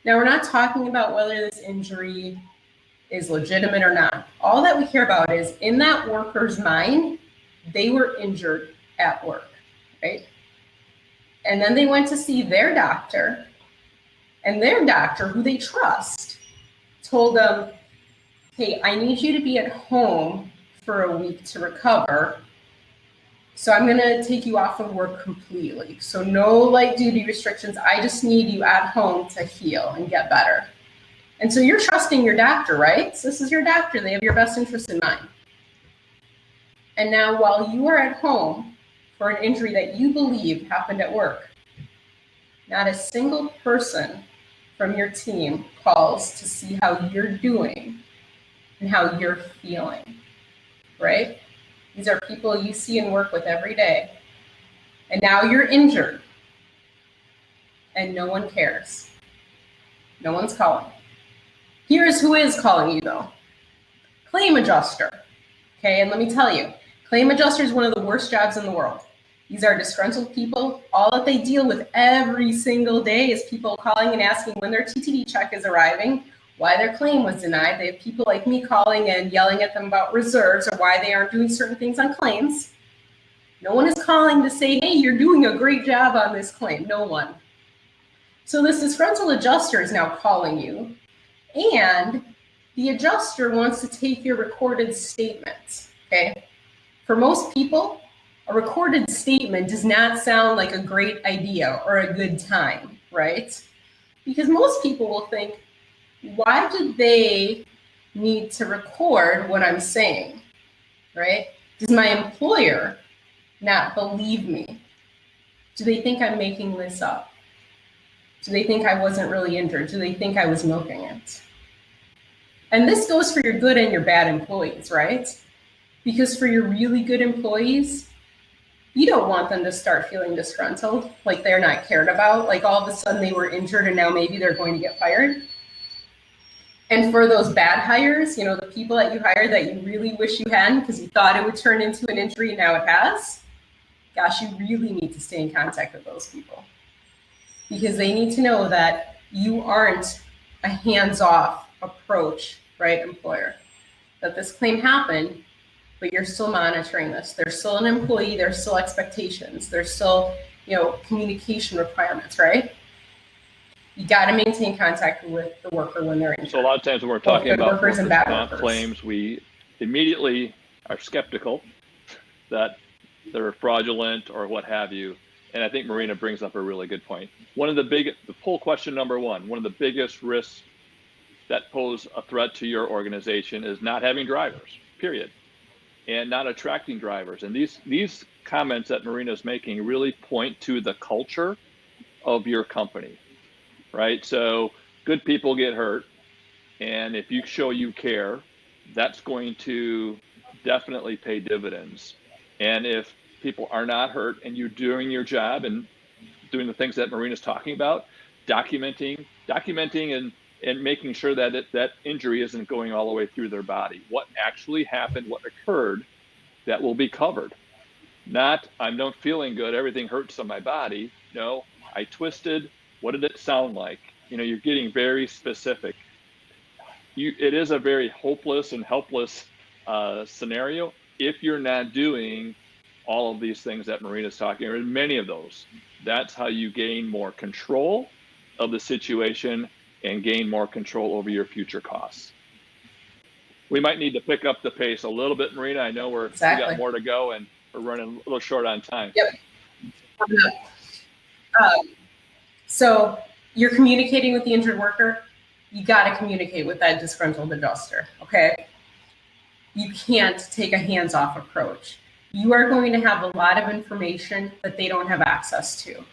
Now, we're not talking about whether this injury is legitimate or not. All that we care about is, in that worker's mind, they were injured at work, right? And then they went to see their doctor, and their doctor, who they trust, told them, hey, I need you to be at home for a week to recover. So I'm going to take you off of work completely. So no light duty restrictions. I just need you at home to heal and get better. And so you're trusting your doctor, right? So this is your doctor. They have your best interest in mind. And now, while you are at home for an injury that you believe happened at work, not a single person from your team calls to see how you're doing and how you're feeling, right? These are people you see and work with every day. And now you're injured and no one cares. No one's calling. Here's who is calling you, though. Claim adjuster. Okay, and let me tell you, claim adjuster is one of the worst jobs in the world. These are disgruntled people. All that they deal with every single day is people calling and asking when their TTD check is arriving, why their claim was denied. They have people like me calling and yelling at them about reserves or why they aren't doing certain things on claims. No one is calling to say, hey, you're doing a great job on this claim. No one. So this disgruntled adjuster is now calling you, and the adjuster wants to take your recorded statements, okay? For most people, a recorded statement does not sound like a great idea or a good time, right? Because most people will think, why do they need to record what I'm saying, right? Does my employer not believe me? Do they think I'm making this up? Do they think I wasn't really injured? Do they think I was milking it? And this goes for your good and your bad employees, right? Because for your really good employees, You don't want them to start feeling disgruntled, like they're not cared about, like all of a sudden they were injured and now maybe they're going to get fired. And for those bad hires, you know, the people that you hired that you really wish you hadn't because you thought it would turn into an injury and now it has, gosh, you really need to stay in contact with those people because they need to know that you aren't a hands-off approach, right, employer, that this claim happened, but you're still monitoring this. There's still an employee, there's still expectations, there's still, you know, communication requirements, right? You got to maintain contact with the worker when they're injured. So a lot of times when we're talking about workers and bad comp workers. claims, we immediately are skeptical that they're fraudulent or what have you. And I think Marina brings up a really good point. The poll question number one, one of the biggest risks that pose a threat to your organization is not having drivers, period, and not attracting drivers. And these comments that Marina's making really point to the culture of your company, right? So good people get hurt. And if you show you care, that's going to definitely pay dividends. And if people are not hurt and you're doing your job and doing the things that Marina's talking about, documenting and making sure that that injury isn't going all the way through their body. What actually happened, what occurred, that will be covered. Not, I'm not feeling good, everything hurts on my body. No, I twisted, what did it sound like? You know, you're getting very specific. It is a very hopeless and helpless scenario if you're not doing all of these things that Marina's talking about, many of those. That's how you gain more control of the situation and gain more control over your future costs. We might need to pick up the pace a little bit, Marina. I know we got more to go and we're running a little short on time. Yep. So you're communicating with the injured worker. You got to communicate with that disgruntled adjuster, okay? You can't take a hands-off approach. You are going to have a lot of information that they don't have access to.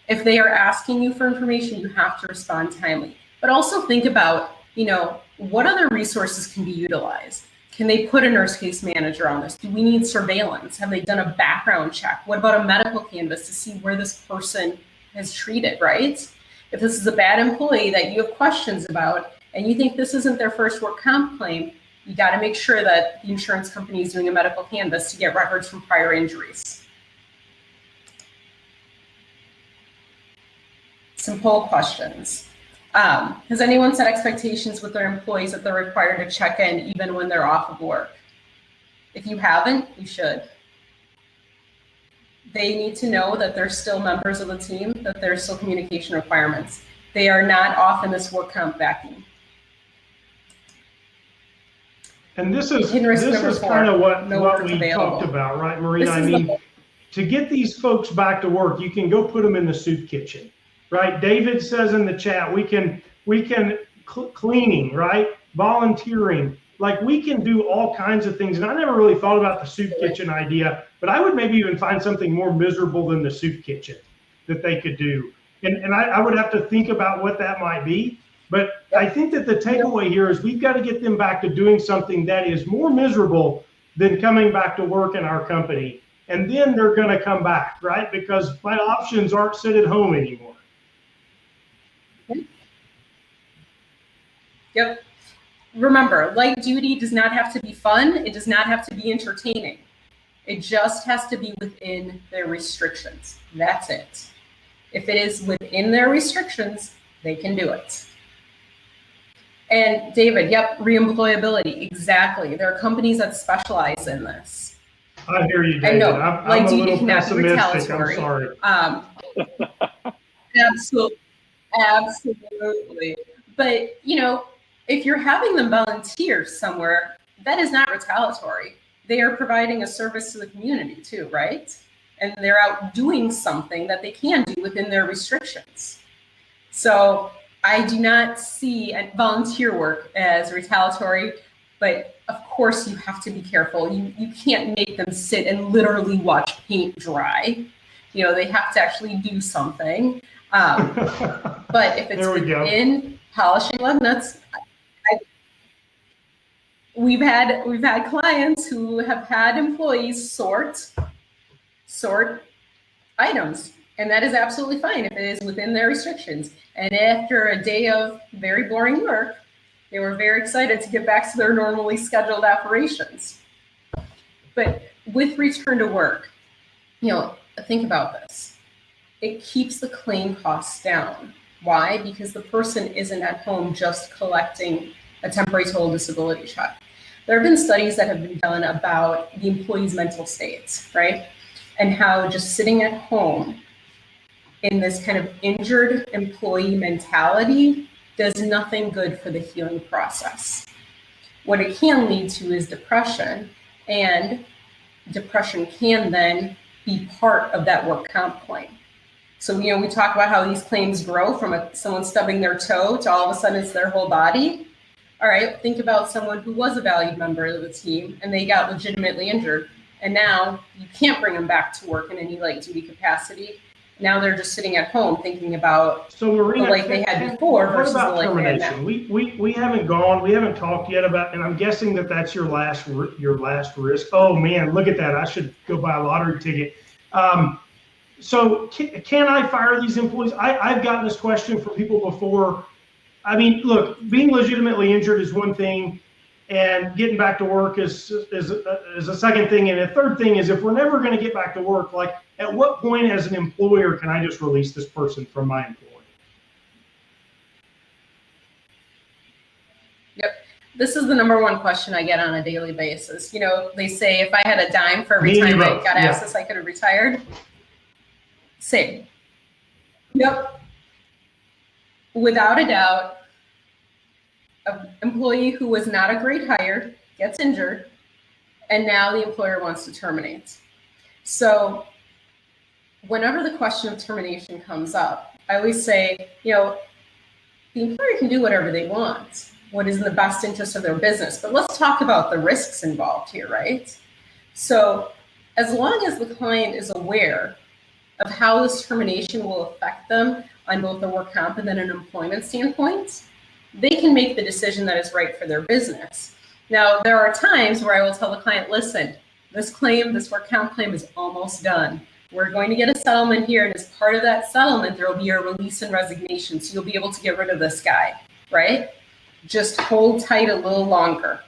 If they are asking you for information, you have to respond timely. But also think about, you know, what other resources can be utilized? Can they put a nurse case manager on this? Do we need surveillance? Have they done a background check? What about a medical canvas to see where this person has treated, right? If this is a bad employee that you have questions about and you think this isn't their first work comp claim, you got to make sure that the insurance company is doing a medical canvas to get records from prior injuries. Some poll questions. Has anyone set expectations with their employees that they're required to check in even when they're off of work? If you haven't, you should. They need to know that they're still members of the team, that there's still communication requirements. They are not off in this work comp vacuum. And this is kind of what we talked about, right, Marina? I mean, to get these folks back to work, you can go put them in the soup kitchen, right? David says in the chat, we can cleaning, right? Volunteering, like we can do all kinds of things. And I never really thought about the soup kitchen idea, but I would maybe even find something more miserable than the soup kitchen that they could do. And I would have to think about what that might be. But I think that the takeaway here is we've got to get them back to doing something that is more miserable than coming back to work in our company. And then they're going to come back, right? Because my options aren't sit at home anymore. Yep. Remember, light duty does not have to be fun. It does not have to be entertaining. It just has to be within their restrictions. That's it. If it is within their restrictions, they can do it. And David, yep, reemployability, exactly. There are companies that specialize in this. I hear you, David. I know, I'm a little pessimistic. I'm sorry. Absolutely. But, you know, if you're having them volunteer somewhere, that is not retaliatory. They are providing a service to the community too, right? And they're out doing something that they can do within their restrictions. So I do not see volunteer work as retaliatory, but of course you have to be careful. You can't make them sit and literally watch paint dry. You know, they have to actually do something. But if it's within polishing lug nuts, we've had clients who have had employees sort sort items. And that is absolutely fine if it is within their restrictions. And after a day of very boring work, they were very excited to get back to their normally scheduled operations. But with return to work, think about this. It keeps the claim costs down. Why? Because the person isn't at home just collecting a temporary total disability check. There have been studies that have been done about the employee's mental states, right? And how just sitting at home in this kind of injured employee mentality does nothing good for the healing process. What it can lead to is depression, and depression can then be part of that work comp claim. So, we talk about how these claims grow from someone stubbing their toe to all of a sudden it's their whole body. All right, think about someone who was a valued member of the team and they got legitimately injured. And now you can't bring them back to work in any light duty capacity. Now they're just sitting at home thinking about Marina, the life they had before versus the life termination? they had now. We haven't talked yet about, and I'm guessing that's your last risk. Oh man, look at that! I should go buy a lottery ticket. So can I fire these employees? I've gotten this question from people before. I mean, look, being legitimately injured is one thing, and getting back to work is a second thing. And a third thing is, if we're never going to get back to work, like at what point as an employer can I just release this person from my employee? Yep. This is the number one question I get on a daily basis. They say if I had a dime for every time I got asked this, I could have retired. Same. Yep. Without a doubt, an employee who was not a great hire gets injured, and now the employer wants to terminate. So whenever the question of termination comes up, I always say, the employer can do whatever they want, what is in the best interest of their business. But let's talk about the risks involved here, right? So as long as the client is aware of how this termination will affect them on both the work comp and then an employment standpoint, they can make the decision that is right for their business. Now, there are times where I will tell the client, listen, this work comp claim is almost done. We're going to get a settlement here, and as part of that settlement, there will be a release and resignation, so you'll be able to get rid of this guy, right? Just hold tight a little longer.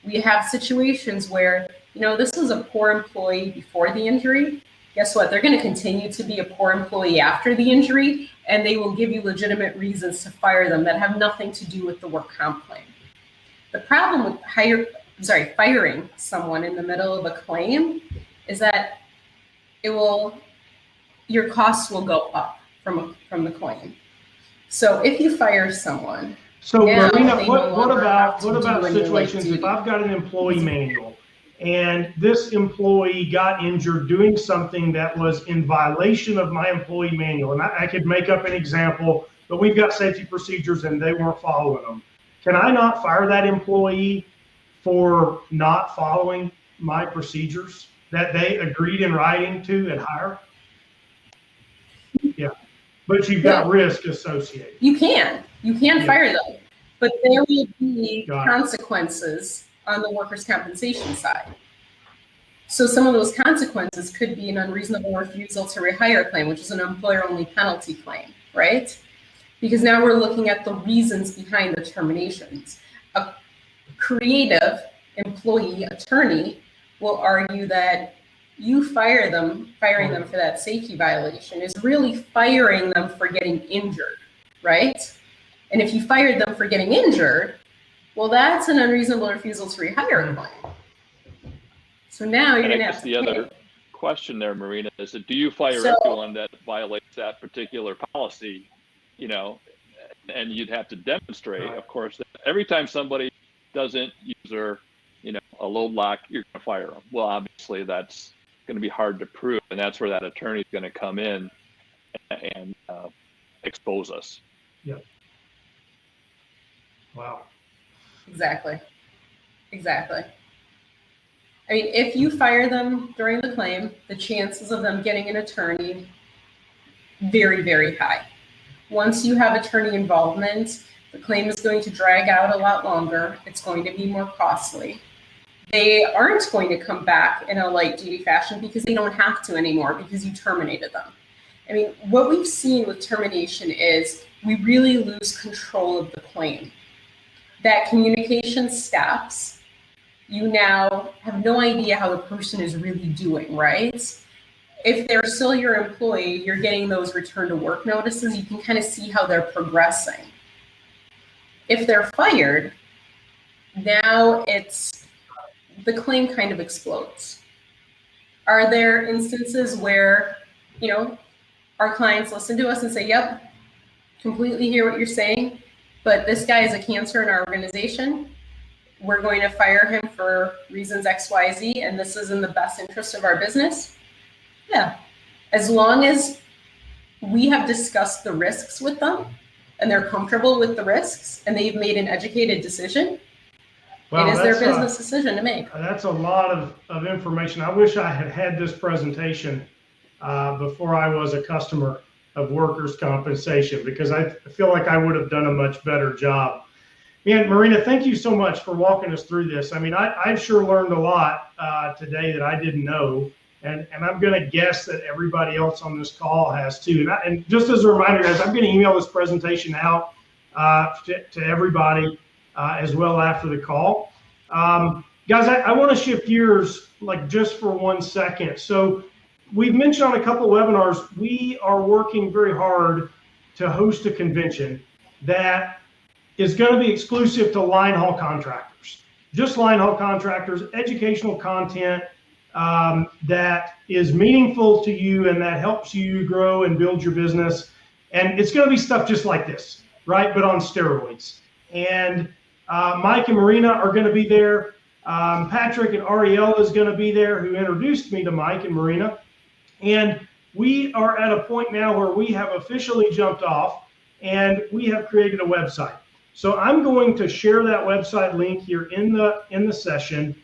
We have situations where, this was a poor employee before the injury. Guess what? They're going to continue to be a poor employee after the injury, and they will give you legitimate reasons to fire them that have nothing to do with the work comp claim. The problem with firing someone in the middle of a claim is that your costs will go up from the claim. So if you fire someone, so Marina, what about situations if I've got an employee manual and this employee got injured doing something that was in violation of my employee manual, and I could make up an example, but we've got safety procedures and they weren't following them. Can I not fire that employee for not following my procedures that they agreed in writing to at hire? Yeah, but you've got risk associated. You can fire them, but there will be consequences on the workers' compensation side. So some of those consequences could be an unreasonable refusal to rehire claim, which is an employer-only penalty claim, right? Because now we're looking at the reasons behind the terminations. A creative employee attorney will argue that you firing them for that safety violation is really firing them for getting injured, right? And if you fired them for getting injured, well, that's an unreasonable refusal to rehire claim. So now you're going to have to the other question there, Marina, is that do you fire everyone that violates that particular policy, and you'd have to demonstrate, of course, that every time somebody doesn't use their, a load lock, you're going to fire them. Well, obviously that's going to be hard to prove, and that's where that attorney is going to come in and expose us. Yep. Wow. Exactly. I mean, if you fire them during the claim, the chances of them getting an attorney, very, very high. Once you have attorney involvement, the claim is going to drag out a lot longer. It's going to be more costly. they aren't going to come back in a light duty fashion because they don't have to anymore because you terminated them. I mean, what we've seen with termination is we really lose control of the claim. That communication stops. You now have no idea how the person is really doing, right? If they're still your employee, you're getting those return to work notices. You can kind of see how they're progressing. If they're fired, now the claim kind of explodes. Are there instances where, our clients listen to us and say, yep, completely hear what you're saying, but this guy is a cancer in our organization. We're going to fire him for reasons X, Y, Z, and this is in the best interest of our business? Yeah. As long as we have discussed the risks with them and they're comfortable with the risks and they've made an educated decision, it is their business decision to make. That's a lot of information. I wish I had this presentation before I was a customer of workers' compensation, because I feel like I would have done a much better job. And Marina, thank you so much for walking us through this. I mean, I've sure learned a lot today that I didn't know. And I'm going to guess that everybody else on this call has too. And just as a reminder, guys, I'm going to email this presentation out to everybody as well after the call. Guys, I want to shift gears just for 1 second. So we've mentioned on a couple of webinars, we are working very hard to host a convention that is going to be exclusive to line haul contractors. Just line haul contractors, educational content that is meaningful to you and that helps you grow and build your business. And it's going to be stuff just like this, right? But on steroids. And Mike and Marina are going to be there. Patrick and Ariella is going to be there, who introduced me to Mike and Marina. And we are at a point now where we have officially jumped off and we have created a website. So I'm going to share that website link here in the session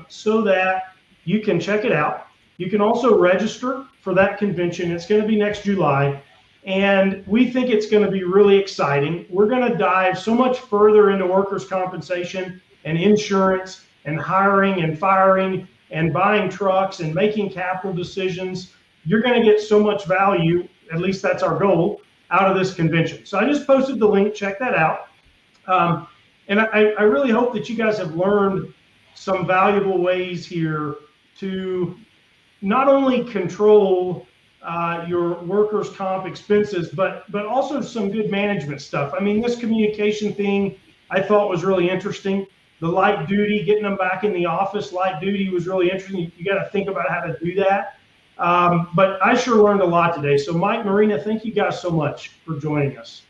so that you can check it out. You can also register for that convention. It's going to be next July. And we think it's going to be really exciting. We're going to dive so much further into workers' compensation and insurance and hiring and firing and buying trucks and making capital decisions. You're going to get so much value, at least that's our goal, out of this convention. So I just posted the link, check that out. And I really hope that you guys have learned some valuable ways here to not only control your workers' comp expenses, but also some good management stuff. I mean, this communication thing I thought was really interesting. The light duty, getting them back in the office, light duty was really interesting. You got to think about how to do that. But I sure learned a lot today. So Mike, Marina, thank you guys so much for joining us.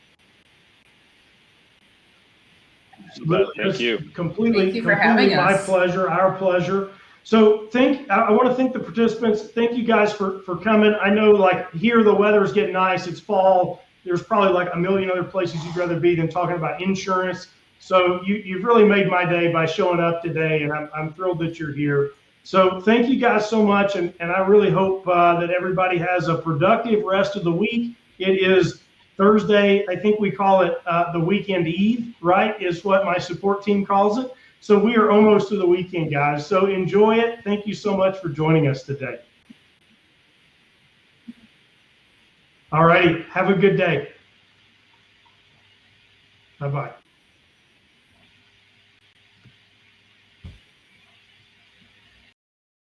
Thank you. Completely for having my us. pleasure, our pleasure. So I want to thank the participants. Thank you guys for coming. I know here the weather's getting nice. It's fall. There's probably a million other places you'd rather be than talking about insurance. So you've really made my day by showing up today, and I'm thrilled that you're here. So thank you guys so much, and I really hope that everybody has a productive rest of the week. It is Thursday. I think we call it the weekend eve, right, is what my support team calls it. So we are almost to the weekend, guys. So enjoy it. Thank you so much for joining us today. All righty. Have a good day. Bye-bye.